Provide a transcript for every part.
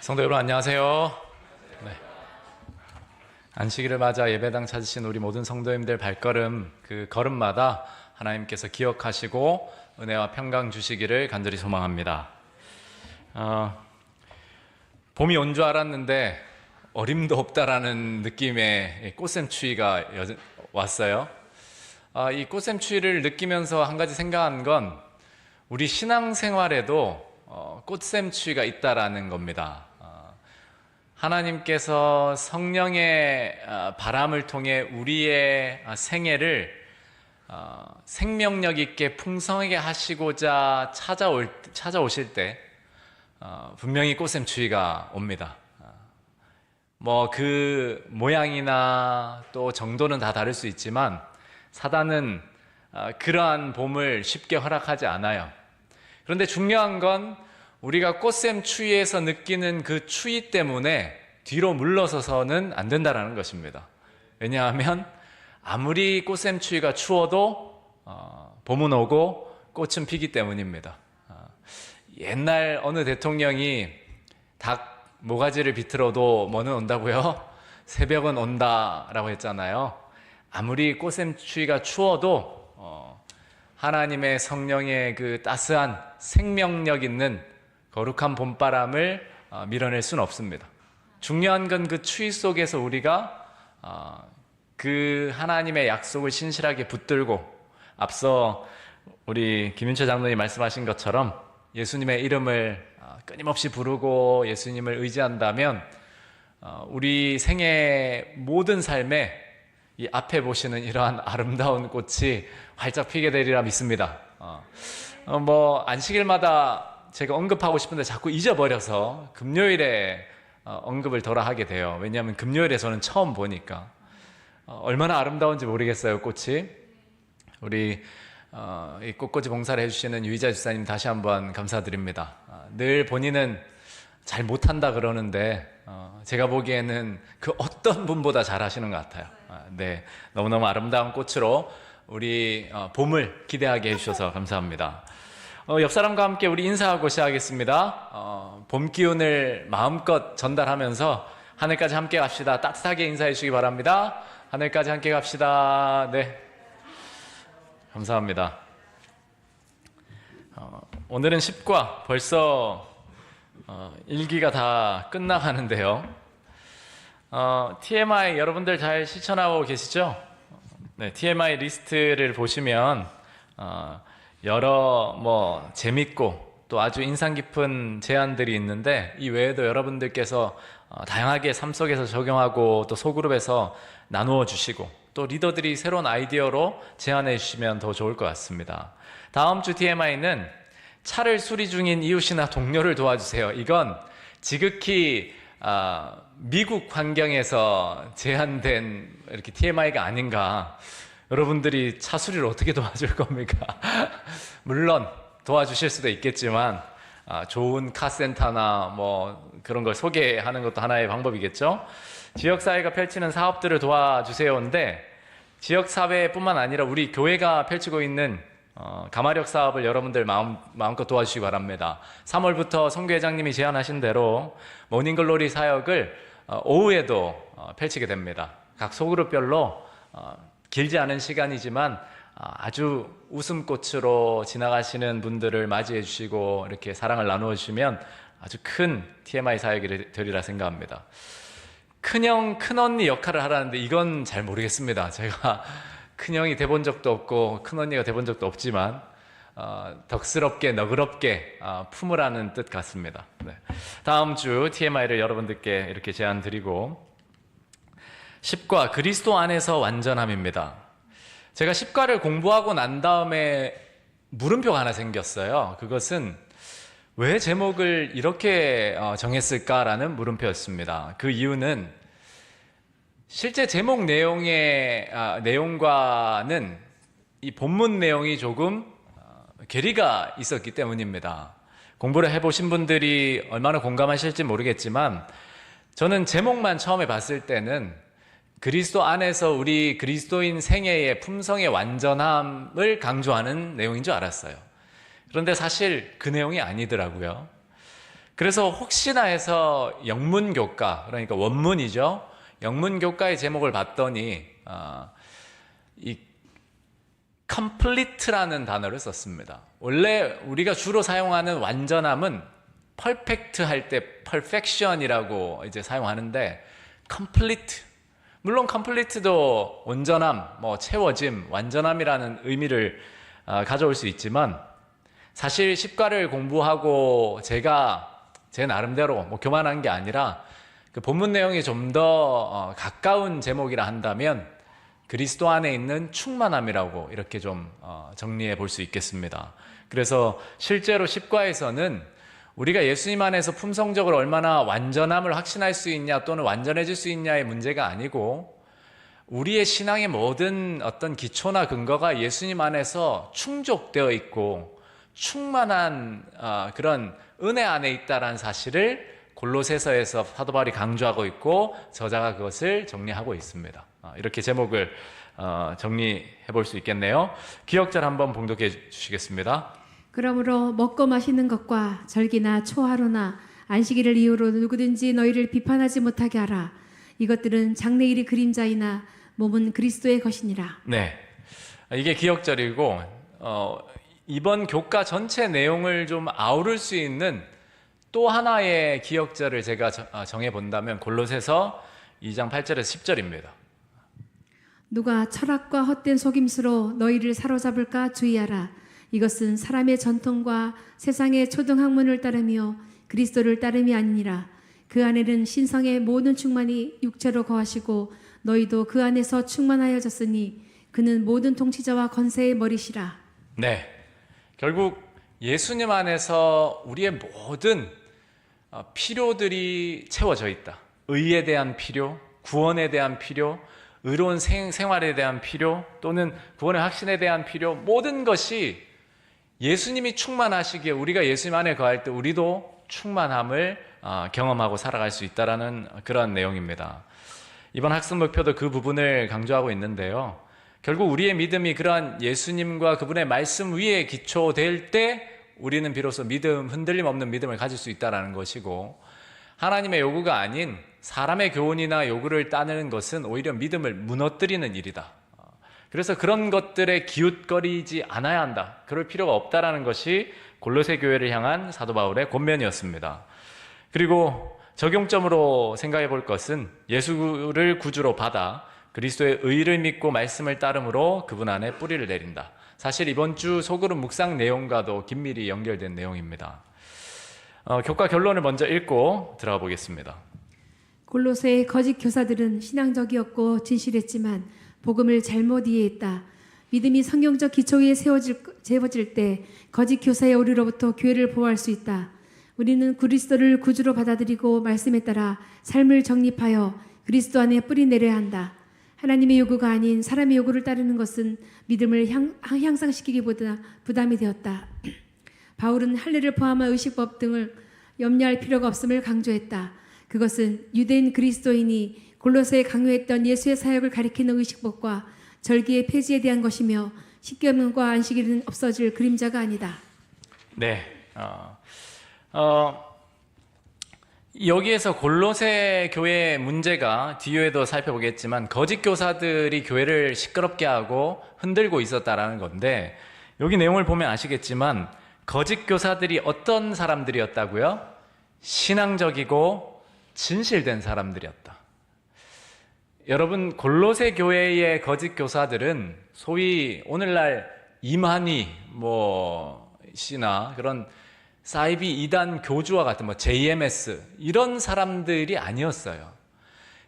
성도 여러분 안녕하세요. 네. 안식일을 맞아 예배당 찾으신 우리 모든 성도님들 발걸음 그 걸음마다 하나님께서 기억하시고 은혜와 평강 주시기를 간절히 소망합니다. 봄이 온 줄 알았는데 어림도 없다라는 느낌의 꽃샘추위가 왔어요. 이 꽃샘추위를 느끼면서 한 가지 생각한 건 우리 신앙생활에도 꽃샘추위가 있다라는 겁니다. 하나님께서 성령의 바람을 통해 우리의 생애를 생명력 있게 풍성하게 하시고자 찾아오실 때 분명히 꽃샘추위가 옵니다. 뭐 그 모양이나 또 정도는 다 다를 수 있지만 사단은 그러한 봄을 쉽게 허락하지 않아요. 그런데 중요한 건 우리가 꽃샘추위에서 느끼는 그 추위 때문에 뒤로 물러서서는 안 된다는 것입니다. 왜냐하면 아무리 꽃샘추위가 추워도 봄은 오고 꽃은 피기 때문입니다. 옛날 어느 대통령이 닭 모가지를 비틀어도 뭐는 온다고요? 새벽은 온다라고 했잖아요. 아무리 꽃샘추위가 추워도 하나님의 성령의 그 따스한 생명력 있는 거룩한 봄바람을 밀어낼 수는 없습니다. 중요한 건 그 추위 속에서 우리가 그 하나님의 약속을 신실하게 붙들고 앞서 우리 김윤철 장로님 말씀하신 것처럼 예수님의 이름을 끊임없이 부르고 예수님을 의지한다면 우리 생애 모든 삶에 이 앞에 보시는 이러한 아름다운 꽃이 활짝 피게 되리라 믿습니다. 안식일마다 제가 언급하고 싶은데 자꾸 잊어버려서 금요일에 언급을 덜어 하게 돼요. 왜냐하면 금요일에 저는 처음 보니까 얼마나 아름다운지 모르겠어요. 꽃이. 우리 이 꽃꽂이 봉사를 해주시는 유희자 집사님 다시 한번 감사드립니다. 늘 본인은 잘 못한다 그러는데 제가 보기에는 그 어떤 분보다 잘 하시는 것 같아요. 네, 너무너무 아름다운 꽃으로 우리 봄을 기대하게 해주셔서 감사합니다. 옆 사람과 함께 우리 인사하고 시작하겠습니다. 봄 기운을 마음껏 전달하면서 하늘까지 함께 갑시다. 따뜻하게 인사해 주시기 바랍니다. 하늘까지 함께 갑시다. 네, 감사합니다. 오늘은 10과 벌써 1기가 다 끝나가는데요. TMI 여러분들 잘 실천하고 계시죠? 네, TMI 리스트를 보시면 여러 재밌고 또 아주 인상 깊은 제안들이 있는데 이 외에도 여러분들께서 다양하게 삶 속에서 적용하고 또 소그룹에서 나누어 주시고 또 리더들이 새로운 아이디어로 제안해 주시면 더 좋을 것 같습니다. 다음 주 TMI는 차를 수리 중인 이웃이나 동료를 도와주세요. 이건 지극히 미국 환경에서 제한된 이렇게 TMI가 아닌가. 여러분들이 차 수리를 어떻게 도와줄 겁니까? 물론 도와주실 수도 있겠지만 좋은 카센터나 그런 걸 소개하는 것도 하나의 방법이겠죠. 지역사회가 펼치는 사업들을 도와주세요인데 지역사회뿐만 아니라 우리 교회가 펼치고 있는 가마력 사업을 여러분들 마음껏 도와주시기 바랍니다. 3월부터 성교회장님이 제안하신 대로 모닝글로리 사역을 오후에도 펼치게 됩니다. 각 소그룹별로 길지 않은 시간이지만 아주 웃음꽃으로 지나가시는 분들을 맞이해 주시고 이렇게 사랑을 나누어 주시면 아주 큰 TMI 사역이 되리라 생각합니다. 큰형, 큰언니 역할을 하라는데 이건 잘 모르겠습니다. 제가 큰형이 돼본 적도 없고 큰언니가 돼본 적도 없지만 덕스럽게 너그럽게 품으라는 뜻 같습니다. 네. 다음 주 TMI를 여러분들께 이렇게 제안 드리고 10과 그리스도 안에서 완전함입니다. 제가 10과를 공부하고 난 다음에 물음표가 하나 생겼어요. 그것은 왜 제목을 이렇게 정했을까라는 물음표였습니다. 그 이유는 실제 제목 내용과는 이 본문 내용이 조금 괴리가 있었기 때문입니다. 공부를 해보신 분들이 얼마나 공감하실지 모르겠지만 저는 제목만 처음에 봤을 때는 그리스도 안에서 우리 그리스도인 생애의 품성의 완전함을 강조하는 내용인 줄 알았어요. 그런데 사실 그 내용이 아니더라고요. 그래서 혹시나 해서 영문교과, 그러니까 원문이죠. 영문교과의 제목을 봤더니 이 complete라는 단어를 썼습니다. 원래 우리가 주로 사용하는 완전함은 perfect 할 때 perfection이라고 이제 사용하는데 complete, 물론 complete도 온전함, 채워짐, 완전함이라는 의미를 가져올 수 있지만 사실 십과를 공부하고 제가 제 나름대로 교만한 게 아니라 그 본문 내용이 좀 더 가까운 제목이라 한다면 그리스도 안에 있는 충만함이라고 이렇게 좀 정리해 볼 수 있겠습니다. 그래서 실제로 십과에서는 우리가 예수님 안에서 품성적으로 얼마나 완전함을 확신할 수 있냐 또는 완전해질 수 있냐의 문제가 아니고 우리의 신앙의 모든 어떤 기초나 근거가 예수님 안에서 충족되어 있고 충만한 그런 은혜 안에 있다라는 사실을 골로새서에서 사도 바울이 강조하고 있고 저자가 그것을 정리하고 있습니다. 이렇게 제목을 정리해 볼 수 있겠네요. 기억절 한번 봉독해 주시겠습니다. 그러므로 먹고 마시는 것과 절기나 초하루나 안식일을 이유로 누구든지 너희를 비판하지 못하게 하라. 이것들은 장래일의 그림자이나 몸은 그리스도의 것이니라. 네, 이게 기억절이고 이번 교과 전체 내용을 좀 아우를 수 있는 또 하나의 기억절을 제가 정해 본다면 골로새서 2장 8절에서 10절입니다. 누가 철학과 헛된 속임수로 너희를 사로잡을까 주의하라. 이것은 사람의 전통과 세상의 초등학문을 따르며 그리스도를 따름이 아니니라. 그 안에는 신성의 모든 충만이 육체로 거하시고 너희도 그 안에서 충만하여졌으니 그는 모든 통치자와 권세의 머리시라. 네, 결국 예수님 안에서 우리의 모든 필요들이 채워져 있다. 의에 대한 필요, 구원에 대한 필요, 의로운 생활에 대한 필요, 또는 구원의 확신에 대한 필요, 모든 것이 예수님이 충만하시기에 우리가 예수님 안에 거할 때 우리도 충만함을 경험하고 살아갈 수 있다라는 그런 내용입니다. 이번 학습 목표도 그 부분을 강조하고 있는데요. 결국 우리의 믿음이 그러한 예수님과 그분의 말씀 위에 기초될 때 우리는 비로소 흔들림 없는 믿음을 가질 수 있다는 것이고, 하나님의 요구가 아닌 사람의 교훈이나 요구를 따르는 것은 오히려 믿음을 무너뜨리는 일이다. 그래서 그런 것들에 기웃거리지 않아야 한다. 그럴 필요가 없다라는 것이 골로새 교회를 향한 사도 바울의 권면이었습니다. 그리고 적용점으로 생각해 볼 것은 예수를 구주로 받아 그리스도의 의를 믿고 말씀을 따름으로 그분 안에 뿌리를 내린다. 사실 이번 주 소그룹 묵상 내용과도 긴밀히 연결된 내용입니다. 교과 결론을 먼저 읽고 들어가 보겠습니다. 골로새의 거짓 교사들은 신앙적이었고 진실했지만 복음을 잘못 이해했다. 믿음이 성경적 기초 위에 세워질 때 거짓 교사의 오류로부터 교회를 보호할 수 있다. 우리는 그리스도를 구주로 받아들이고 말씀에 따라 삶을 정립하여 그리스도 안에 뿌리 내려야 한다. 하나님의 요구가 아닌 사람의 요구를 따르는 것은 믿음을 향상시키기보다 부담이 되었다. 바울은 할례를 포함한 의식법 등을 염려할 필요가 없음을 강조했다. 그것은 유대인 그리스도인이 골로새에 강요했던 예수의 사역을 가리키는 의식법과 절기의 폐지에 대한 것이며 십계명과 안식일은 없어질 그림자가 아니다. 네, 여기에서 골로새 교회의 문제가 뒤에도 살펴보겠지만 거짓 교사들이 교회를 시끄럽게 하고 흔들고 있었다라는 건데, 여기 내용을 보면 아시겠지만 거짓 교사들이 어떤 사람들이었다고요? 신앙적이고 진실된 사람들이었다. 여러분, 골로새 교회의 거짓 교사들은 소위 오늘날 임한이 씨나 그런 사이비 이단 교주와 같은 JMS 이런 사람들이 아니었어요.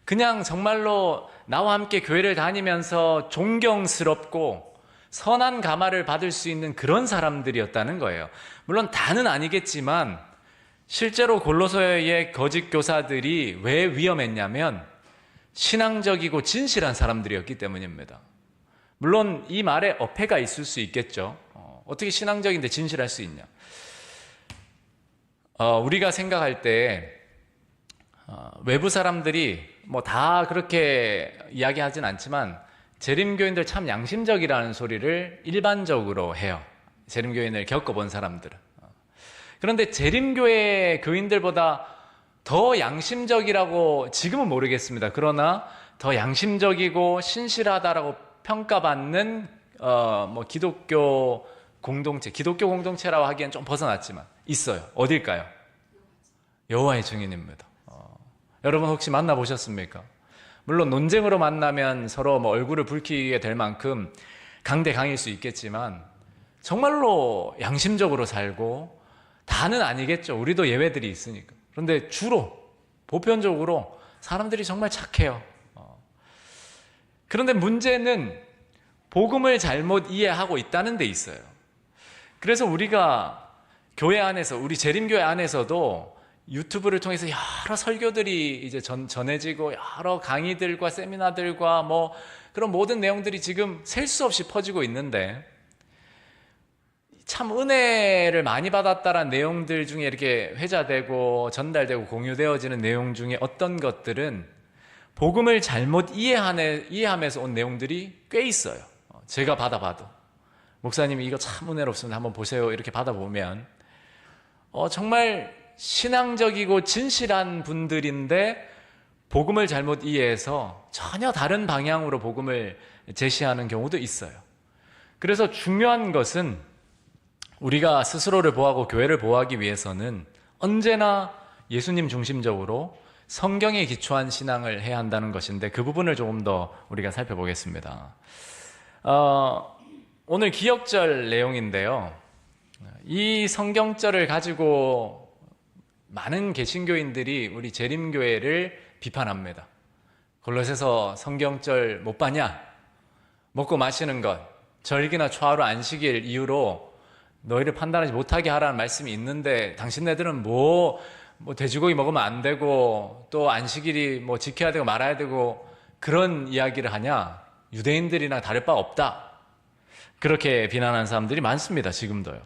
그냥 정말로 나와 함께 교회를 다니면서 존경스럽고 선한 감화를 받을 수 있는 그런 사람들이었다는 거예요. 물론 다는 아니겠지만 실제로 골로새의 거짓 교사들이 왜 위험했냐면 신앙적이고 진실한 사람들이었기 때문입니다. 물론 이 말에 어폐가 있을 수 있겠죠. 어떻게 신앙적인데 진실할 수 있냐? 우리가 생각할 때 외부 사람들이 다 그렇게 이야기하진 않지만 재림교인들 참 양심적이라는 소리를 일반적으로 해요. 재림교인을 겪어본 사람들은. 그런데 재림교회 교인들보다 더 양심적이라고 지금은 모르겠습니다. 그러나 더 양심적이고 신실하다라고 평가받는 기독교 공동체라고 하기엔 좀 벗어났지만 있어요. 어딜까요? 여호와의 증인입니다. 여러분 혹시 만나보셨습니까? 물론 논쟁으로 만나면 서로 얼굴을 붉히게 될 만큼 강대강일 수 있겠지만 정말로 양심적으로 살고, 다는 아니겠죠. 우리도 예외들이 있으니까. 그런데 주로 보편적으로 사람들이 정말 착해요. 그런데 문제는 복음을 잘못 이해하고 있다는 데 있어요. 그래서 우리가 교회 안에서, 우리 재림교회 안에서도 유튜브를 통해서 여러 설교들이 이제 전해지고 여러 강의들과 세미나들과 그런 모든 내용들이 지금 셀 수 없이 퍼지고 있는데, 참 은혜를 많이 받았다라는 내용들 중에 이렇게 회자되고 전달되고 공유되어지는 내용 중에 어떤 것들은 복음을 잘못 이해하면서 온 내용들이 꽤 있어요. 제가 받아봐도 목사님이 이거 참 은혜롭습니다, 한번 보세요, 이렇게 받아보면 정말 신앙적이고 진실한 분들인데 복음을 잘못 이해해서 전혀 다른 방향으로 복음을 제시하는 경우도 있어요. 그래서 중요한 것은 우리가 스스로를 보호하고 교회를 보호하기 위해서는 언제나 예수님 중심적으로 성경에 기초한 신앙을 해야 한다는 것인데, 그 부분을 조금 더 우리가 살펴보겠습니다. 오늘 기억절 내용인데요. 이 성경절을 가지고 많은 개신교인들이 우리 재림교회를 비판합니다. 골로새서 성경절 못 봤냐? 먹고 마시는 것, 절기나 초하루 안식일 이유로 너희를 판단하지 못하게 하라는 말씀이 있는데, 당신네들은 돼지고기 먹으면 안 되고 또 안식일이 지켜야 되고 말아야 되고 그런 이야기를 하냐? 유대인들이나 다를 바 없다. 그렇게 비난하는 사람들이 많습니다. 지금도요.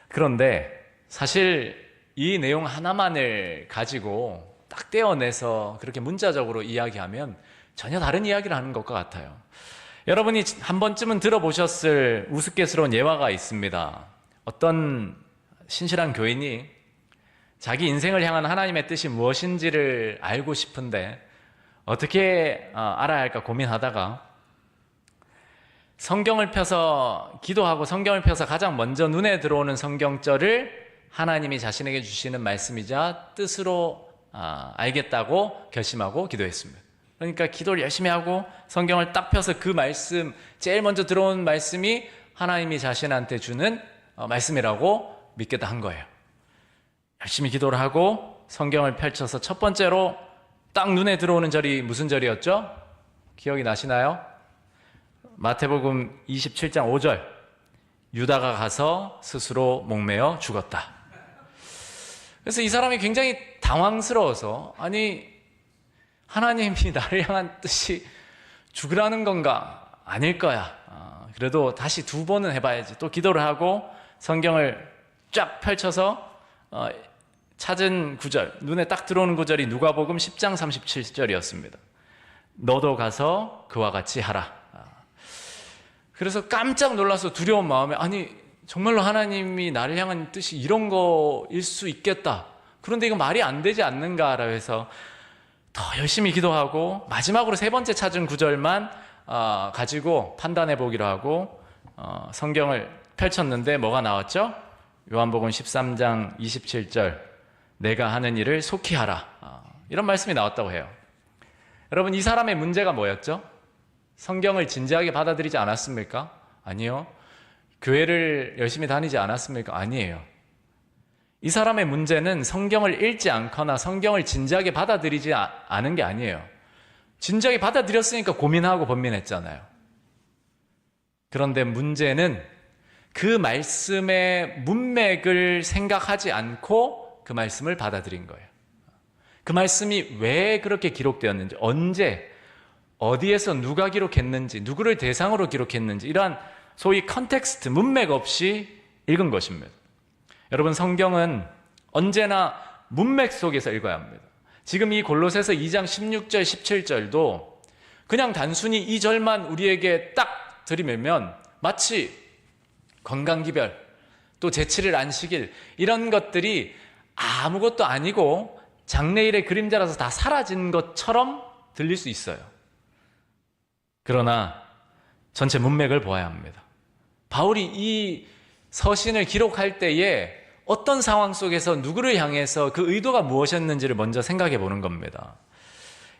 그런데 사실 이 내용 하나만을 가지고 딱 떼어내서 그렇게 문자적으로 이야기하면 전혀 다른 이야기를 하는 것과 같아요. 여러분이 한 번쯤은 들어보셨을 우스갯스러운 예화가 있습니다. 어떤 신실한 교인이 자기 인생을 향한 하나님의 뜻이 무엇인지를 알고 싶은데 어떻게 알아야 할까 고민하다가 성경을 펴서 기도하고 성경을 펴서 가장 먼저 눈에 들어오는 성경절을 하나님이 자신에게 주시는 말씀이자 뜻으로 알겠다고 결심하고 기도했습니다. 그러니까 기도를 열심히 하고 성경을 딱 펴서 그 말씀, 제일 먼저 들어온 말씀이 하나님이 자신한테 주는 말씀이라고 믿겠다 한 거예요. 열심히 기도를 하고 성경을 펼쳐서 첫 번째로 딱 눈에 들어오는 절이 무슨 절이었죠? 기억이 나시나요? 마태복음 27장 5절. 유다가 가서 스스로 목매어 죽었다. 그래서 이 사람이 굉장히 당황스러워서, 아니 하나님이 나를 향한 뜻이 죽으라는 건가? 아닐 거야. 그래도 다시 2번은 해봐야지. 또 기도를 하고 성경을 쫙 펼쳐서 찾은 구절, 눈에 딱 들어오는 구절이 누가복음 10장 37절이었습니다. 너도 가서 그와 같이 하라. 그래서 깜짝 놀라서 두려운 마음에, 아니 정말로 하나님이 나를 향한 뜻이 이런 거일 수 있겠다. 그런데 이거 말이 안 되지 않는가라 해서 더 열심히 기도하고 마지막으로 3번째 찾은 구절만 가지고 판단해 보기로 하고 성경을 펼쳤는데 뭐가 나왔죠? 요한복음 13장 27절. 내가 하는 일을 속히 하라. 이런 말씀이 나왔다고 해요. 여러분, 이 사람의 문제가 뭐였죠? 성경을 진지하게 받아들이지 않았습니까? 아니요. 교회를 열심히 다니지 않았습니까? 아니에요. 이 사람의 문제는 성경을 읽지 않거나 성경을 진지하게 받아들이지 않은 게 아니에요. 진지하게 받아들였으니까 고민하고 번민했잖아요. 그런데 문제는 그 말씀의 문맥을 생각하지 않고 그 말씀을 받아들인 거예요. 그 말씀이 왜 그렇게 기록되었는지, 언제, 어디에서 누가 기록했는지, 누구를 대상으로 기록했는지, 이러한 소위 컨텍스트, 문맥 없이 읽은 것입니다. 여러분, 성경은 언제나 문맥 속에서 읽어야 합니다. 지금 이 골로새서 2장 16절, 17절도 그냥 단순히 이 절만 우리에게 딱 들이밀면 마치 건강기별, 또 제7일 안식일, 이런 것들이 아무것도 아니고 장래일의 그림자라서 다 사라진 것처럼 들릴 수 있어요. 그러나 전체 문맥을 보아야 합니다. 바울이 이 서신을 기록할 때에 어떤 상황 속에서 누구를 향해서 그 의도가 무엇이었는지를 먼저 생각해 보는 겁니다.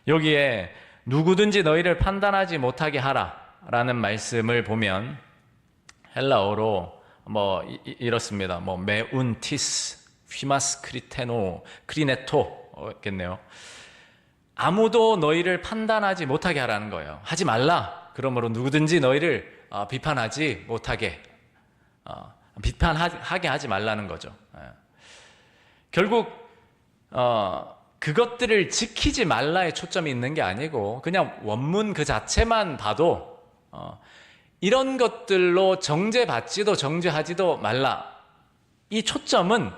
여기에 누구든지 너희를 판단하지 못하게 하라 라는 말씀을 보면 헬라어로 이렇습니다. 메운티스, 휘마스 크리테노, 크리네토겠네요. 아무도 너희를 판단하지 못하게 하라는 거예요. 하지 말라. 그러므로 누구든지 너희를 비판하지 못하게, 비판하게 하지 말라는 거죠. 결국 그것들을 지키지 말라의 초점이 있는 게 아니고 그냥 원문 그 자체만 봐도 이런 것들로 정죄받지도 정죄하지도 말라. 이 초점은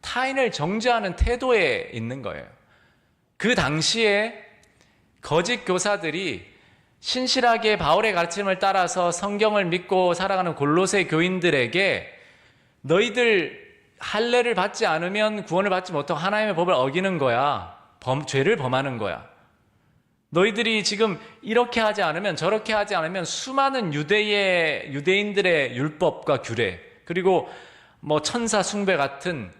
타인을 정죄하는 태도에 있는 거예요. 그 당시에 거짓 교사들이 신실하게 바울의 가르침을 따라서 성경을 믿고 살아가는 골로새 교인들에게 너희들 할례를 받지 않으면 구원을 받지 못하고 하나님의 법을 어기는 거야. 죄를 범하는 거야. 너희들이 지금 이렇게 하지 않으면 저렇게 하지 않으면 수많은 유대인들의 율법과 규례, 그리고 천사 숭배 같은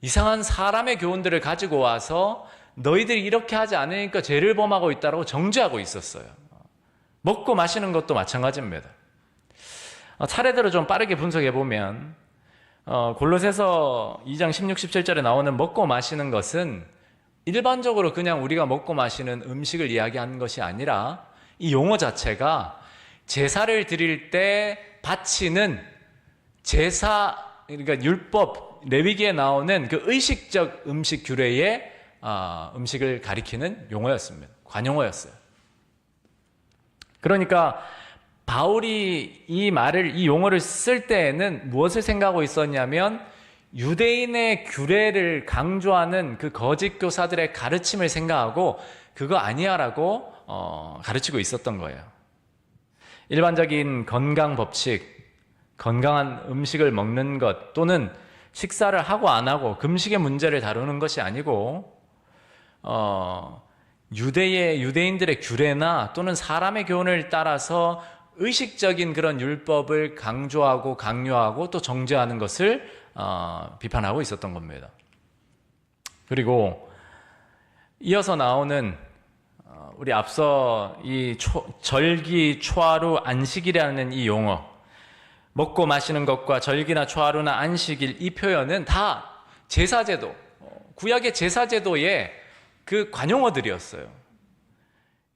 이상한 사람의 교훈들을 가지고 와서 너희들이 이렇게 하지 않으니까 죄를 범하고 있다고 정죄하고 있었어요. 먹고 마시는 것도 마찬가지입니다. 차례대로 좀 빠르게 분석해 보면 골로새서 2장 16, 17절에 나오는 먹고 마시는 것은 일반적으로 그냥 우리가 먹고 마시는 음식을 이야기하는 것이 아니라 이 용어 자체가 제사를 드릴 때 바치는 제사, 그러니까 율법, 레위기에 나오는 그 의식적 음식 규례의 음식을 가리키는 용어였습니다. 관용어였어요. 그러니까 바울이 이 용어를 쓸 때에는 무엇을 생각하고 있었냐면 유대인의 규례를 강조하는 그 거짓 교사들의 가르침을 생각하고 그거 아니야라고 가르치고 있었던 거예요. 일반적인 건강 법칙, 건강한 음식을 먹는 것 또는 식사를 하고 안 하고 금식의 문제를 다루는 것이 아니고 유대인들의 규례나 또는 사람의 교훈을 따라서 의식적인 그런 율법을 강조하고 강요하고 또 정죄하는 것을 비판하고 있었던 겁니다. 그리고 이어서 나오는 우리 앞서 이 절기, 초하루, 안식일이라는 이 용어, 먹고 마시는 것과 절기나 초하루나 안식일, 이 표현은 다 제사제도, 구약의 제사제도의 그 관용어들이었어요.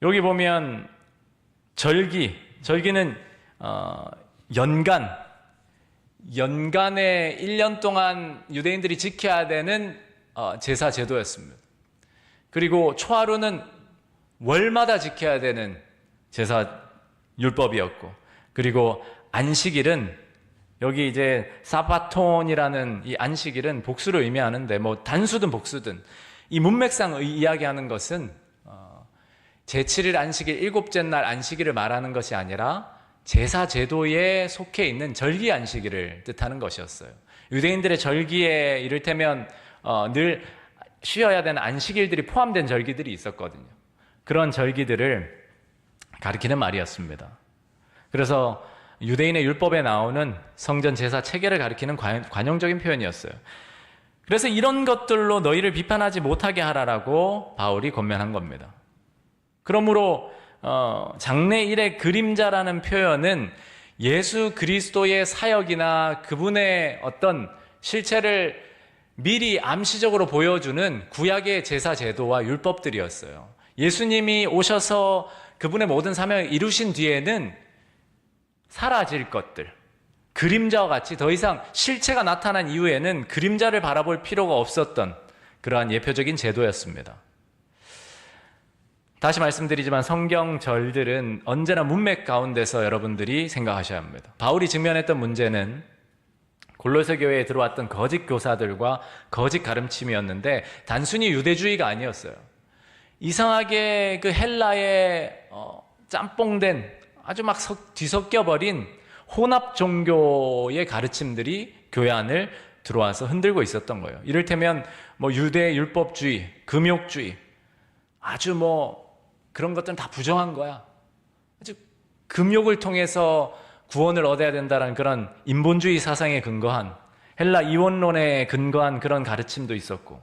여기 보면 절기는 연간에 1년 동안 유대인들이 지켜야 되는 제사 제도였습니다. 그리고 초하루는 월마다 지켜야 되는 제사 율법이었고, 그리고 안식일은 여기 이제 사바톤이라는 이 안식일은 복수를 의미하는데 단수든 복수든 이 문맥상 이야기하는 것은 제7일 안식일, 일곱째 날 안식일을 말하는 것이 아니라 제사 제도에 속해 있는 절기 안식일을 뜻하는 것이었어요. 유대인들의 절기에 이를테면 늘 쉬어야 되는 안식일들이 포함된 절기들이 있었거든요. 그런 절기들을 가리키는 말이었습니다. 그래서 유대인의 율법에 나오는 성전 제사 체계를 가리키는 관용적인 표현이었어요. 그래서 이런 것들로 너희를 비판하지 못하게 하라라고 바울이 권면한 겁니다. 그러므로 장래일의 그림자라는 표현은 예수 그리스도의 사역이나 그분의 어떤 실체를 미리 암시적으로 보여주는 구약의 제사 제도와 율법들이었어요. 예수님이 오셔서 그분의 모든 사명을 이루신 뒤에는 사라질 것들, 그림자와 같이 더 이상 실체가 나타난 이후에는 그림자를 바라볼 필요가 없었던 그러한 예표적인 제도였습니다. 다시 말씀드리지만 성경절들은 언제나 문맥 가운데서 여러분들이 생각하셔야 합니다. 바울이 직면했던 문제는 골로새 교회에 들어왔던 거짓 교사들과 거짓 가르침이었는데 단순히 유대주의가 아니었어요. 이상하게 그 헬라의 짬뽕된 아주 막 뒤섞여버린 혼합 종교의 가르침들이 교회 안을 들어와서 흔들고 있었던 거예요. 이를테면 뭐 유대 율법주의, 금욕주의, 아주 뭐 그런 것들은 다 부정한 거야. 아주 금욕을 통해서 구원을 얻어야 된다는 그런 인본주의 사상에 근거한, 헬라 이원론에 근거한 그런 가르침도 있었고,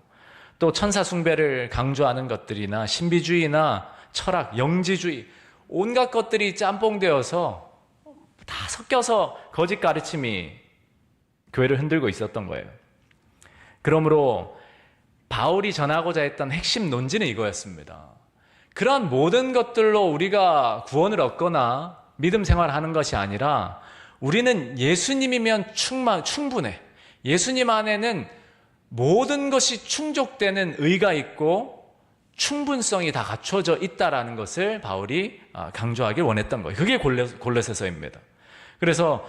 또 천사 숭배를 강조하는 것들이나 신비주의나 철학, 영지주의, 온갖 것들이 짬뽕되어서 다 섞여서 거짓 가르침이 교회를 흔들고 있었던 거예요. 그러므로 바울이 전하고자 했던 핵심 논지는 이거였습니다. 그런 모든 것들로 우리가 구원을 얻거나 믿음 생활하는 것이 아니라 우리는 예수님이면 충분해. 예수님 안에는 모든 것이 충족되는 의가 있고 충분성이 다 갖춰져 있다라는 것을 바울이 강조하길 원했던 거예요. 그게 골로새서입니다. 그래서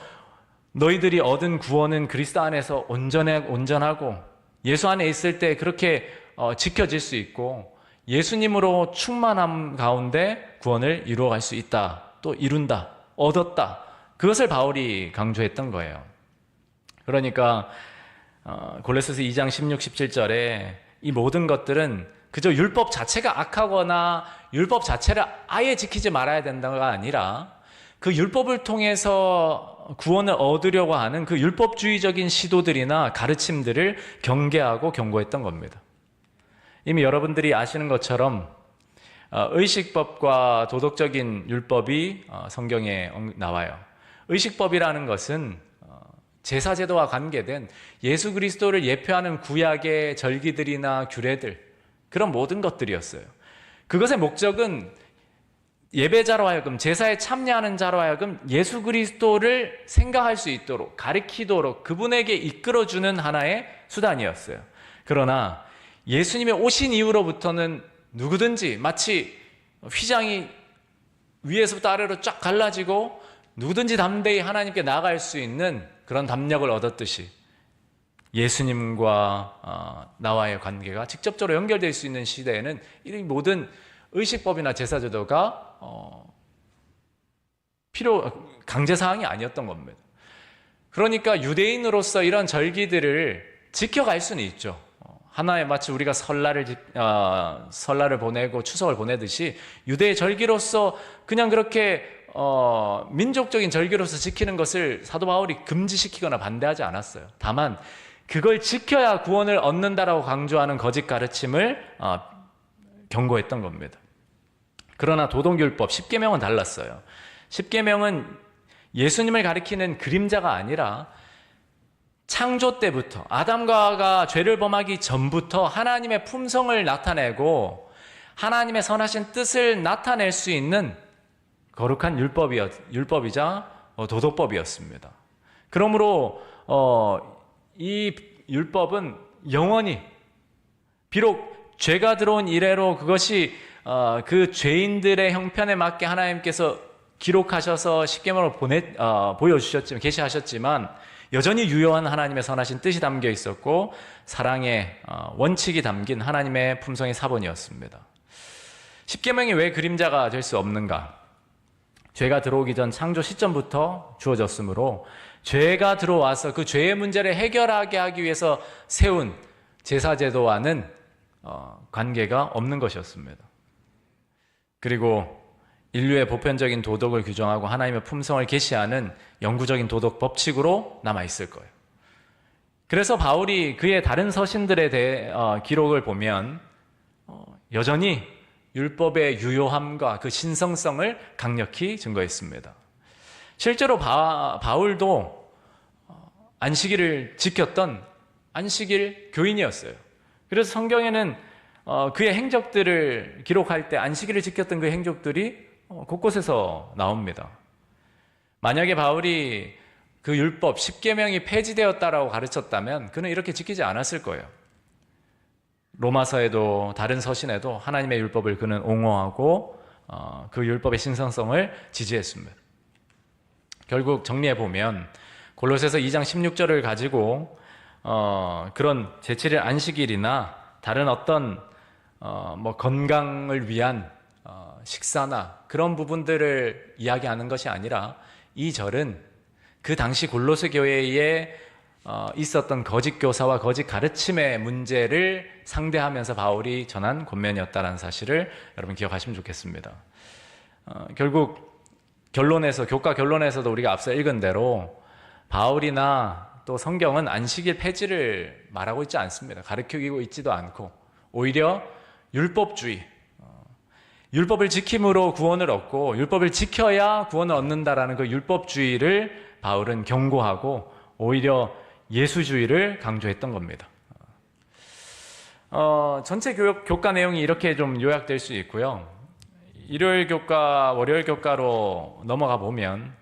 너희들이 얻은 구원은 그리스도 안에서 온전하고 예수 안에 있을 때 그렇게 지켜질 수 있고 예수님으로 충만함 가운데 구원을 이루어갈 수 있다. 또 이룬다. 얻었다. 그것을 바울이 강조했던 거예요. 그러니까 골로새서 2장 16, 17절에 이 모든 것들은 그저 율법 자체가 악하거나 율법 자체를 아예 지키지 말아야 된다가 아니라 그 율법을 통해서 구원을 얻으려고 하는 그 율법주의적인 시도들이나 가르침들을 경계하고 경고했던 겁니다. 이미 여러분들이 아시는 것처럼 의식법과 도덕적인 율법이 성경에 나와요. 의식법이라는 것은 제사제도와 관계된 예수 그리스도를 예표하는 구약의 절기들이나 규례들, 그런 모든 것들이었어요. 그것의 목적은 예배자로 하여금, 제사에 참여하는 자로 하여금 예수 그리스도를 생각할 수 있도록, 가리키도록 그분에게 이끌어주는 하나의 수단이었어요. 그러나 예수님이 오신 이후로부터는 누구든지 마치 휘장이 위에서부터 아래로 쫙 갈라지고 누구든지 담대히 하나님께 나아갈 수 있는 그런 담력을 얻었듯이 예수님과 나와의 관계가 직접적으로 연결될 수 있는 시대에는 이 모든 의식법이나 제사제도가 강제사항이 아니었던 겁니다. 그러니까 유대인으로서 이런 절기들을 지켜갈 수는 있죠. 하나의 마치 우리가 설날을 보내고 추석을 보내듯이 유대의 절기로서 그냥 그렇게 민족적인 절기로서 지키는 것을 사도 바울이 금지시키거나 반대하지 않았어요. 다만 그걸 지켜야 구원을 얻는다라고 강조하는 거짓 가르침을 경고했던 겁니다. 그러나 도덕율법 10계명은 달랐어요. 10계명은 예수님을 가리키는 그림자가 아니라 창조 때부터 아담과 하와가 죄를 범하기 전부터 하나님의 품성을 나타내고 하나님의 선하신 뜻을 나타낼 수 있는 거룩한 율법이자 도덕법이었습니다. 그러므로 이 율법은 영원히, 비록 죄가 들어온 이래로 그것이 그 죄인들의 형편에 맞게 하나님께서 기록하셔서 십계명으로 보여주셨지만, 계시하셨지만 여전히 유효한 하나님의 선하신 뜻이 담겨 있었고 사랑의 원칙이 담긴 하나님의 품성의 사본이었습니다. 십계명이 왜 그림자가 될 수 없는가? 죄가 들어오기 전 창조 시점부터 주어졌으므로 죄가 들어와서 그 죄의 문제를 해결하게 하기 위해서 세운 제사제도와는 관계가 없는 것이었습니다. 그리고 인류의 보편적인 도덕을 규정하고 하나님의 품성을 계시하는 영구적인 도덕 법칙으로 남아있을 거예요. 그래서 바울이 그의 다른 서신들에 대해 기록을 보면 여전히 율법의 유효함과 그 신성성을 강력히 증거했습니다. 실제로 바울도 안식일을 지켰던 안식일 교인이었어요. 그래서 성경에는 그의 행적들을 기록할 때 안식일을 지켰던 그 행적들이 곳곳에서 나옵니다. 만약에 바울이 그 율법 10계명이 폐지되었다라고 가르쳤다면 그는 이렇게 지키지 않았을 거예요. 로마서에도 다른 서신에도 하나님의 율법을 그는 옹호하고 그 율법의 신성성을 지지했습니다. 결국 정리해보면 골로새서 2장 16절을 가지고 그런 제7일 안식일이나 다른 어떤 건강을 위한 식사나 그런 부분들을 이야기하는 것이 아니라 이 절은 그 당시 골로새 교회의 있었던 거짓 교사와 거짓 가르침의 문제를 상대하면서 바울이 전한 권면이었다는 사실을 여러분 기억하시면 좋겠습니다. 결국 교과 결론에서도 우리가 앞서 읽은 대로 바울이나 또 성경은 안식일 폐지를 말하고 있지 않습니다. 가르치고 있지도 않고 오히려 율법주의, 율법을 지킴으로 구원을 얻고 율법을 지켜야 구원을 얻는다라는 그 율법주의를 바울은 경고하고 오히려 예수주의를 강조했던 겁니다. 전체 교과 내용이 이렇게 좀 요약될 수 있고요. 일요일 교과, 월요일 교과로 넘어가 보면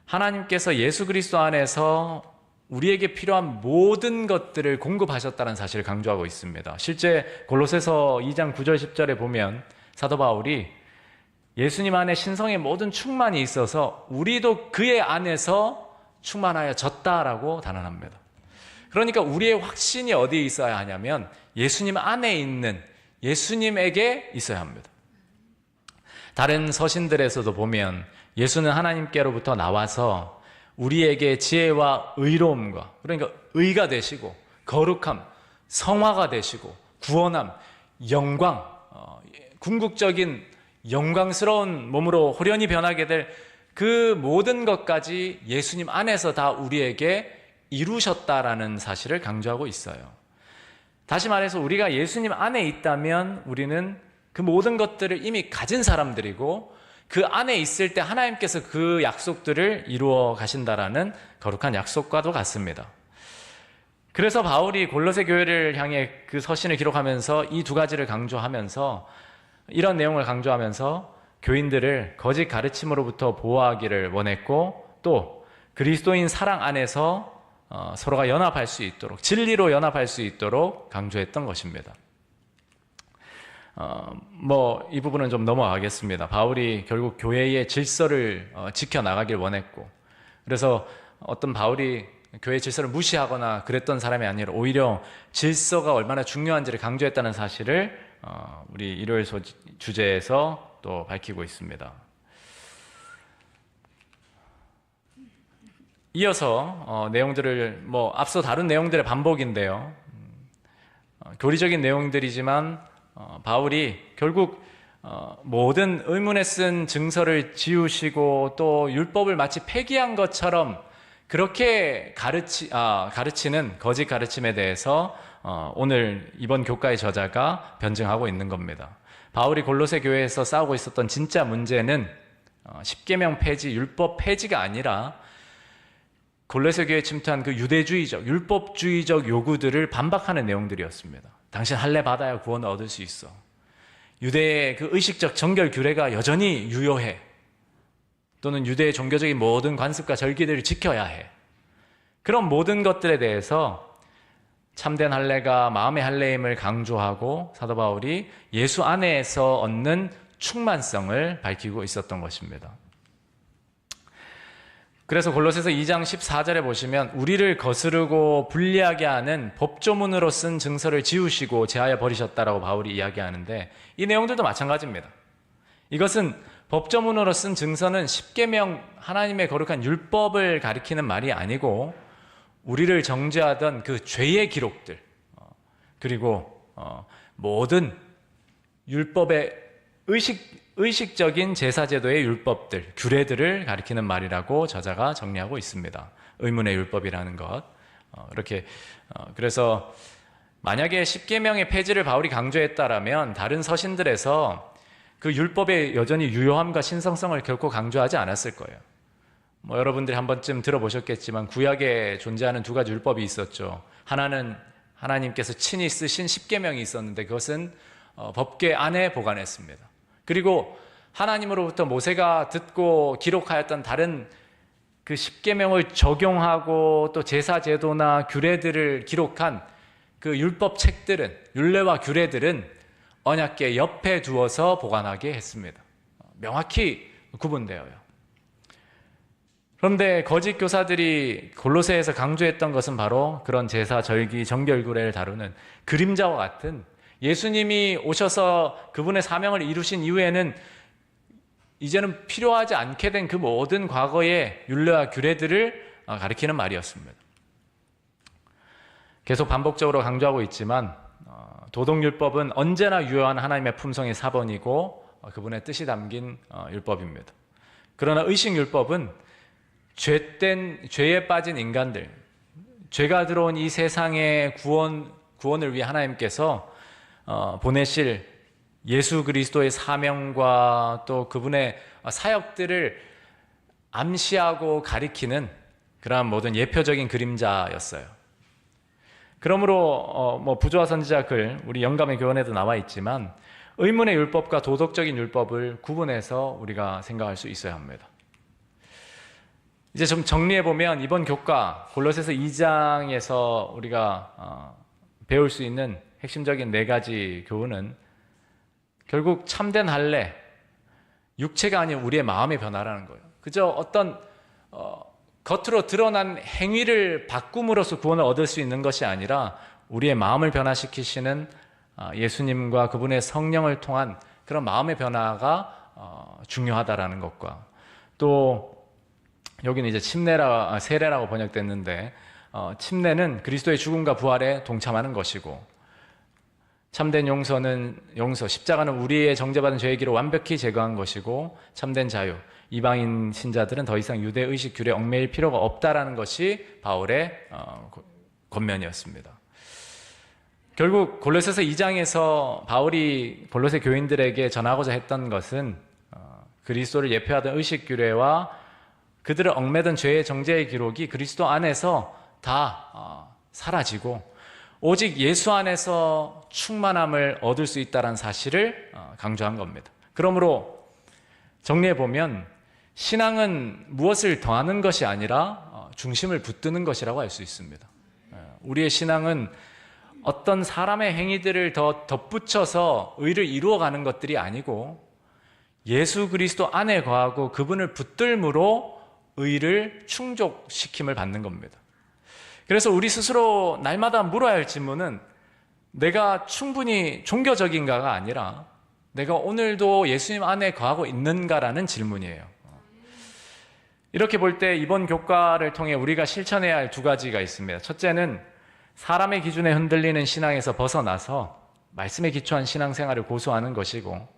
하나님께서 예수 그리스도 안에서 우리에게 필요한 모든 것들을 공급하셨다는 사실을 강조하고 있습니다. 실제 골로새서 2장 9절 10절에 보면 사도 바울이 예수님 안에 신성의 모든 충만이 있어서 우리도 그의 안에서 충만하여졌다라고 단언합니다. 그러니까 우리의 확신이 어디에 있어야 하냐면 예수님 안에 있는 예수님에게 있어야 합니다. 다른 서신들에서도 보면 예수는 하나님께로부터 나와서 우리에게 지혜와 의로움과, 그러니까 의가 되시고 거룩함, 성화가 되시고 구원함, 영광, 궁극적인 영광스러운 몸으로 호련히 변하게 될 그 모든 것까지 예수님 안에서 다 우리에게 이루셨다라는 사실을 강조하고 있어요. 다시 말해서 우리가 예수님 안에 있다면 우리는 그 모든 것들을 이미 가진 사람들이고 그 안에 있을 때 하나님께서 그 약속들을 이루어 가신다라는 거룩한 약속과도 같습니다. 그래서 바울이 골로새 교회를 향해 그 서신을 기록하면서 이 두 가지를 강조하면서 이런 내용을 강조하면서 교인들을 거짓 가르침으로부터 보호하기를 원했고 또 그리스도인 사랑 안에서 서로가 연합할 수 있도록 진리로 연합할 수 있도록 강조했던 것입니다. 이 부분은 좀 넘어가겠습니다. 바울이 결국 교회의 질서를 지켜나가길 원했고 그래서 어떤 바울이 교회 질서를 무시하거나 그랬던 사람이 아니라 오히려 질서가 얼마나 중요한지를 강조했다는 사실을 우리 일요일 주제에서 또 밝히고 있습니다. 이어서 내용들을 앞서 다룬 내용들의 반복인데요. 교리적인 내용들이지만 바울이 결국 모든 의문에 쓴 증서를 지우시고 또 율법을 마치 폐기한 것처럼 그렇게 가르치는 거짓 가르침에 대해서 오늘 이번 교과의 저자가 변증하고 있는 겁니다. 바울이 골로새 교회에서 싸우고 있었던 진짜 문제는 십계명 폐지, 율법 폐지가 아니라 골로새 교회에 침투한 그 유대주의적, 율법주의적 요구들을 반박하는 내용들이었습니다. 당신 할례 받아야 구원을 얻을 수 있어. 유대의 그 의식적 정결 규례가 여전히 유효해. 또는 유대의 종교적인 모든 관습과 절기들을 지켜야 해. 그런 모든 것들에 대해서 참된 할례가 마음의 할례임을 강조하고 사도 바울이 예수 안에서 얻는 충만성을 밝히고 있었던 것입니다. 그래서 골로새서 2장 14절에 보시면 우리를 거스르고 불리하게 하는 법조문으로 쓴 증서를 지우시고 제하여 버리셨다라고 바울이 이야기하는데 이 내용들도 마찬가지입니다. 이것은 법조문으로 쓴 증서는 십계명 하나님의 거룩한 율법을 가리키는 말이 아니고 우리를 정죄하던 그 죄의 기록들 그리고 모든 율법의 의식적인 제사제도의 율법들, 규례들을 가리키는 말이라고 저자가 정리하고 있습니다. 의문의 율법이라는 것. 그래서 만약에 십계명의 폐지를 바울이 강조했다라면 다른 서신들에서 그 율법의 여전히 유효함과 신성성을 결코 강조하지 않았을 거예요. 여러분들이 한 번쯤 들어보셨겠지만 구약에 존재하는 두 가지 율법이 있었죠. 하나는 하나님께서 친히 쓰신 십계명이 있었는데 그것은 법궤 안에 보관했습니다. 그리고 하나님으로부터 모세가 듣고 기록하였던 다른 그 십계명을 적용하고 또 제사 제도나 규례들을 기록한 그 율법 책들은 율례와 규례들은 언약궤 옆에 두어서 보관하게 했습니다. 명확히 구분되어요. 그런데 거짓 교사들이 골로새에서 강조했던 것은 바로 그런 제사, 절기, 정결규례를 다루는 그림자와 같은 예수님이 오셔서 그분의 사명을 이루신 이후에는 이제는 필요하지 않게 된 그 모든 과거의 율례와 규례들을 가리키는 말이었습니다. 계속 반복적으로 강조하고 있지만 도덕율법은 언제나 유효한 하나님의 품성의 사본이고 그분의 뜻이 담긴 율법입니다. 그러나 의식율법은 죄에 빠진 인간들, 죄가 들어온 이 세상의 구원을 위해 하나님께서 보내실 예수 그리스도의 사명과 또 그분의 사역들을 암시하고 가리키는 그러한 모든 예표적인 그림자였어요. 그러므로 부조화 선지자 글, 우리 영감의 교훈에도 나와 있지만 의문의 율법과 도덕적인 율법을 구분해서 우리가 생각할 수 있어야 합니다. 이제 좀 정리해 보면 이번 교과 골로새서 2장에서 우리가 배울 수 있는 핵심적인 4가지 교훈은 결국 참된 할례, 육체가 아닌 우리의 마음의 변화라는 거예요. 그저 어떤 겉으로 드러난 행위를 바꿈으로써 구원을 얻을 수 있는 것이 아니라 우리의 마음을 변화시키시는 예수님과 그분의 성령을 통한 그런 마음의 변화가 중요하다라는 것과, 또 여기는 이제 세례라고 번역됐는데 침례는 그리스도의 죽음과 부활에 동참하는 것이고, 참된 용서, 십자가는 우리의 정죄받은 죄의 길을 완벽히 제거한 것이고, 참된 자유, 이방인 신자들은 더 이상 유대 의식 규례에 얽매일 필요가 없다라는 것이 바울의 권면이었습니다. 결국 골로새서 2장에서 바울이 골로새 교인들에게 전하고자 했던 것은 그리스도를 예표하던 의식 규례와 그들을 얽매던 죄의 정죄의 기록이 그리스도 안에서 다 사라지고 오직 예수 안에서 충만함을 얻을 수 있다는 사실을 강조한 겁니다. 그러므로 정리해보면 신앙은 무엇을 더하는 것이 아니라 중심을 붙드는 것이라고 할 수 있습니다. 우리의 신앙은 어떤 사람의 행위들을 더 덧붙여서 의를 이루어가는 것들이 아니고 예수 그리스도 안에 거하고 그분을 붙들므로 의를 충족시킴을 받는 겁니다. 그래서 우리 스스로 날마다 물어야 할 질문은 내가 충분히 종교적인가가 아니라 내가 오늘도 예수님 안에 거하고 있는가라는 질문이에요. 이렇게 볼 때 이번 교과를 통해 우리가 실천해야 할 2가지가 있습니다. 첫째는 사람의 기준에 흔들리는 신앙에서 벗어나서 말씀에 기초한 신앙생활을 고수하는 것이고,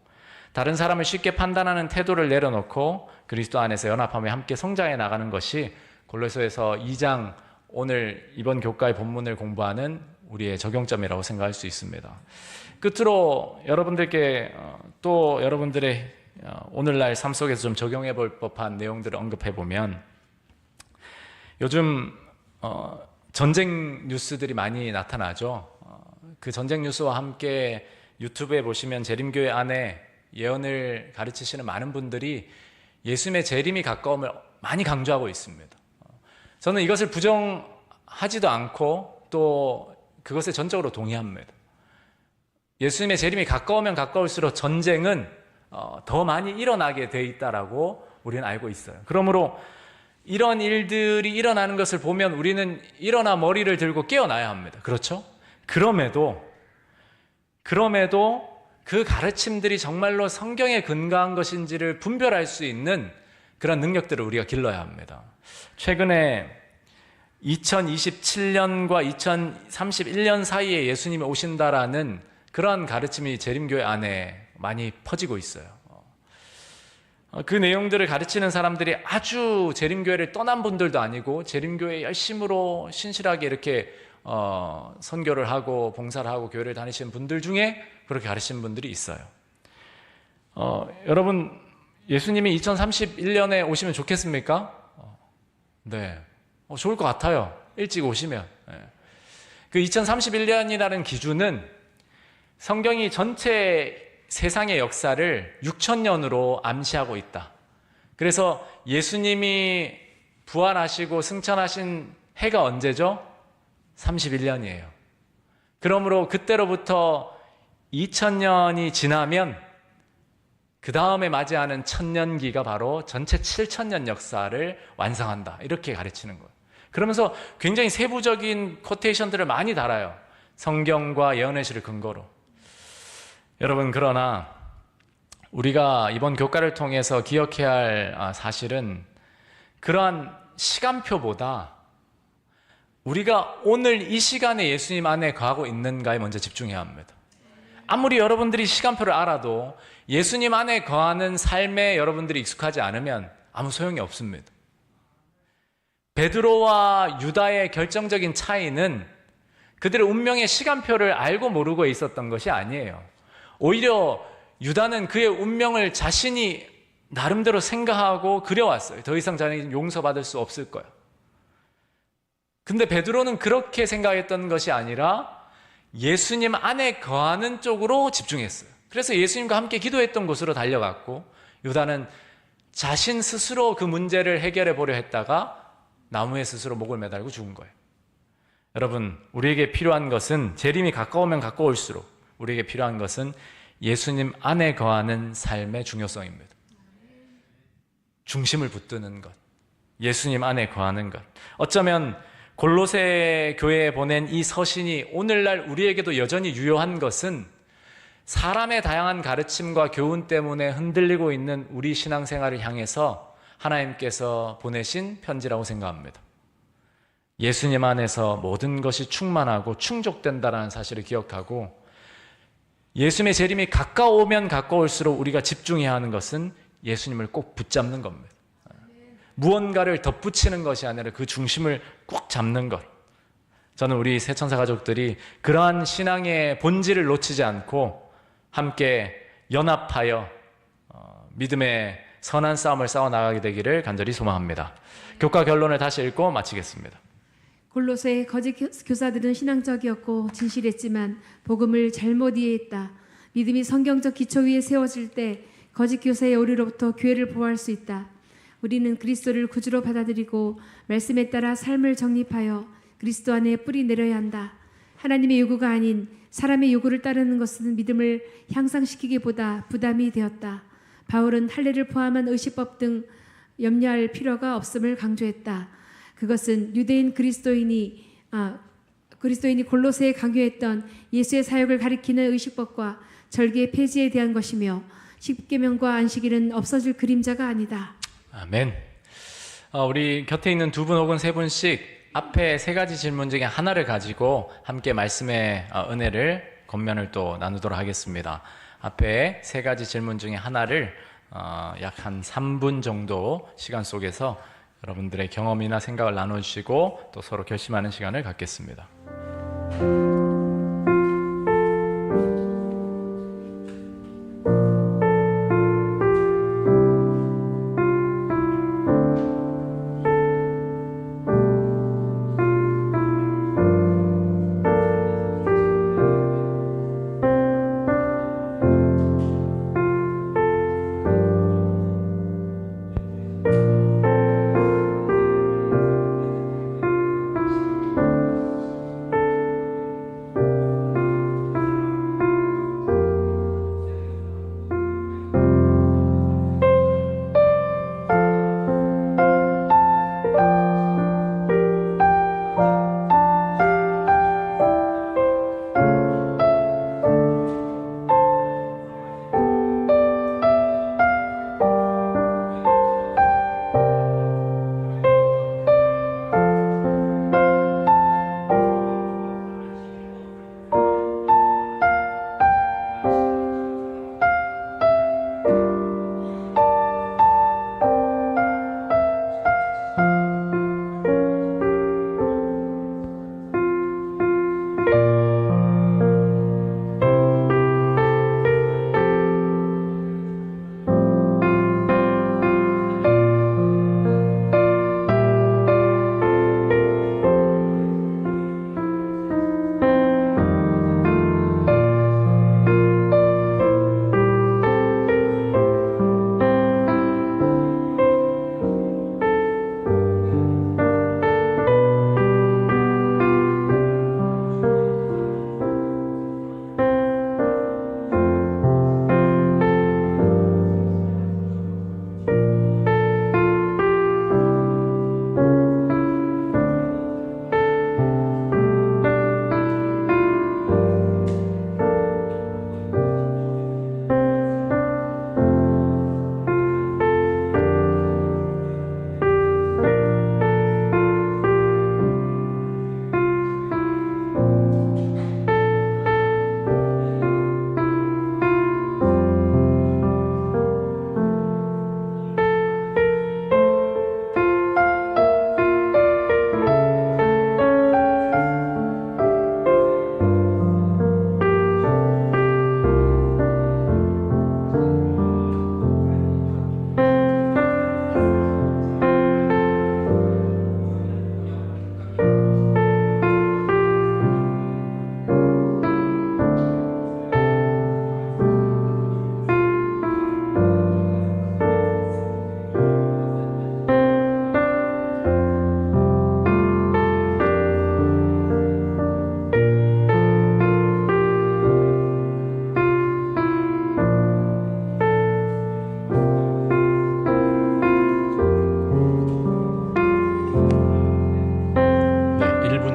다른 사람을 쉽게 판단하는 태도를 내려놓고 그리스도 안에서 연합하며 함께 성장해 나가는 것이 골로새서 2장 오늘 이번 교과의 본문을 공부하는 우리의 적용점이라고 생각할 수 있습니다. 끝으로 여러분들께 또 여러분들의 오늘날 삶 속에서 좀 적용해 볼 법한 내용들을 언급해 보면, 요즘 전쟁 뉴스들이 많이 나타나죠. 그 전쟁 뉴스와 함께 유튜브에 보시면 재림교회 안에 예언을 가르치시는 많은 분들이 예수님의 재림이 가까움을 많이 강조하고 있습니다. 저는 이것을 부정하지도 않고 또 그것에 전적으로 동의합니다. 예수님의 재림이 가까우면 가까울수록 전쟁은 더 많이 일어나게 돼 있다라고 우리는 알고 있어요. 그러므로 이런 일들이 일어나는 것을 보면 우리는 일어나 머리를 들고 깨어나야 합니다. 그렇죠? 그럼에도 그 가르침들이 정말로 성경에 근거한 것인지를 분별할 수 있는 그런 능력들을 우리가 길러야 합니다. 최근에 2027년과 2031년 사이에 예수님이 오신다라는 그러한 가르침이 재림교회 안에 많이 퍼지고 있어요. 그 내용들을 가르치는 사람들이 아주 재림교회를 떠난 분들도 아니고 재림교회 열심으로 신실하게 이렇게 선교를 하고 봉사를 하고 교회를 다니시는 분들 중에 그렇게 가르치는 분들이 있어요. 여러분, 예수님이 2031년에 오시면 좋겠습니까? 네, 좋을 것 같아요. 일찍 오시면. 그 2031년이라는 기준은 성경이 전체 세상의 역사를 6,000년으로 암시하고 있다. 그래서 예수님이 부활하시고 승천하신 해가 언제죠? 31년이에요. 그러므로 그때로부터 2000년이 지나면 그 다음에 맞이하는 천년기가 바로 전체 7,000년 역사를 완성한다. 이렇게 가르치는 거예요. 그러면서 굉장히 세부적인 코테이션들을 많이 달아요. 성경과 예언의 시를 근거로. 여러분, 그러나 우리가 이번 교과를 통해서 기억해야 할 사실은 그러한 시간표보다 우리가 오늘 이 시간에 예수님 안에 거하고 있는가에 먼저 집중해야 합니다. 아무리 여러분들이 시간표를 알아도 예수님 안에 거하는 삶에 여러분들이 익숙하지 않으면 아무 소용이 없습니다. 베드로와 유다의 결정적인 차이는 그들의 운명의 시간표를 알고 모르고 있었던 것이 아니에요. 오히려 유다는 그의 운명을 자신이 나름대로 생각하고 그려왔어요. 더 이상 자기는 용서받을 수 없을 거야. 근데 베드로는 그렇게 생각했던 것이 아니라 예수님 안에 거하는 쪽으로 집중했어요. 그래서 예수님과 함께 기도했던 곳으로 달려갔고, 유다는 자신 스스로 그 문제를 해결해 보려 했다가 나무에 스스로 목을 매달고 죽은 거예요. 여러분, 우리에게 필요한 것은, 재림이 가까우면 가까울수록 우리에게 필요한 것은 예수님 안에 거하는 삶의 중요성입니다. 중심을 붙드는 것, 예수님 안에 거하는 것. 어쩌면 골로새 교회에 보낸 이 서신이 오늘날 우리에게도 여전히 유효한 것은 사람의 다양한 가르침과 교훈 때문에 흔들리고 있는 우리 신앙생활을 향해서 하나님께서 보내신 편지라고 생각합니다. 예수님 안에서 모든 것이 충만하고 충족된다는 사실을 기억하고, 예수님의 재림이 가까우면 가까울수록 우리가 집중해야 하는 것은 예수님을 꼭 붙잡는 겁니다. 무언가를 덧붙이는 것이 아니라 그 중심을 꼭 잡는 것. 저는 우리 새천사 가족들이 그러한 신앙의 본질을 놓치지 않고 함께 연합하여 믿음의 선한 싸움을 싸워나가게 되기를 간절히 소망합니다. 교과 결론을 다시 읽고 마치겠습니다. 골로새 거짓 교사들은 신앙적이었고 진실했지만 복음을 잘못 이해했다. 믿음이 성경적 기초 위에 세워질 때 거짓 교사의 오류로부터 교회를 보호할 수 있다. 우리는 그리스도를 구주로 받아들이고 말씀에 따라 삶을 정립하여 그리스도 안에 뿌리 내려야 한다. 하나님의 요구가 아닌 사람의 요구를 따르는 것은 믿음을 향상시키기보다 부담이 되었다. 바울은 할례를 포함한 의식법 등 염려할 필요가 없음을 강조했다. 그것은 유대인 그리스도인이 골로새에 강요했던 예수의 사역을 가리키는 의식법과 절기의 폐지에 대한 것이며, 십계명과 안식일은 없어질 그림자가 아니다. 아멘. 우리 곁에 있는 두 분 혹은 세 분씩 앞에 세 가지 질문 중에 하나를 가지고 함께 말씀의 은혜를 겉면을 또 나누도록 하겠습니다. 앞에 세 가지 질문 중에 하나를 약 한 3분 정도 시간 속에서 여러분들의 경험이나 생각을 나눠주시고 또 서로 결심하는 시간을 갖겠습니다.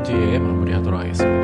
뒤에 마무리하도록 하겠습니다.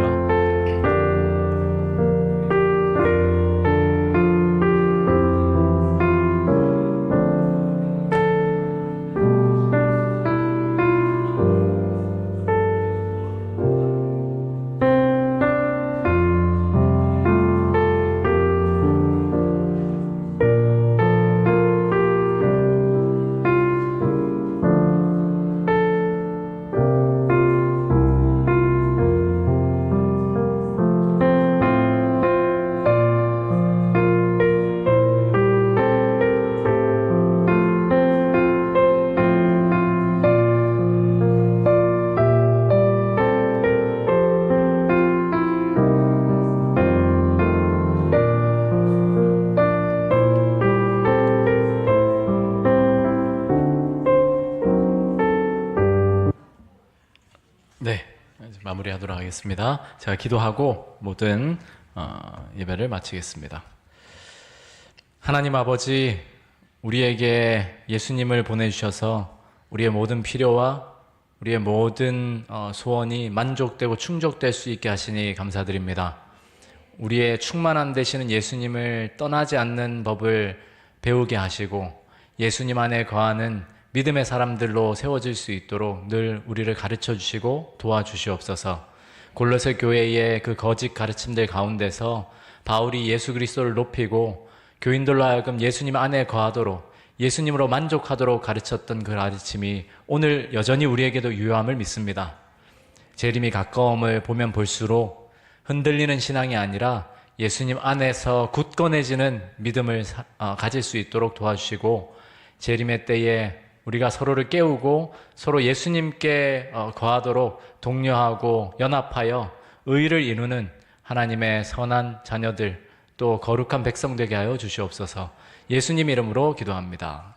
네, 이제 마무리하도록 하겠습니다. 제가 기도하고 모든 예배를 마치겠습니다. 하나님 아버지, 우리에게 예수님을 보내주셔서 우리의 모든 필요와 우리의 모든 소원이 만족되고 충족될 수 있게 하시니 감사드립니다. 우리의 충만한 되시는 예수님을 떠나지 않는 법을 배우게 하시고 예수님 안에 거하는 믿음의 사람들로 세워질 수 있도록 늘 우리를 가르쳐 주시고 도와주시옵소서. 골로새 교회의 그 거짓 가르침들 가운데서 바울이 예수 그리스도를 높이고 교인들로 하여금 예수님 안에 거하도록 예수님으로 만족하도록 가르쳤던 그 가르침이 오늘 여전히 우리에게도 유효함을 믿습니다. 재림이 가까움을 보면 볼수록 흔들리는 신앙이 아니라 예수님 안에서 굳건해지는 믿음을 가질 수 있도록 도와주시고 재림의 때에 우리가 서로를 깨우고 서로 예수님께 거하도록 독려하고 연합하여 의를 이루는 하나님의 선한 자녀들 또 거룩한 백성 되게 하여 주시옵소서. 예수님 이름으로 기도합니다.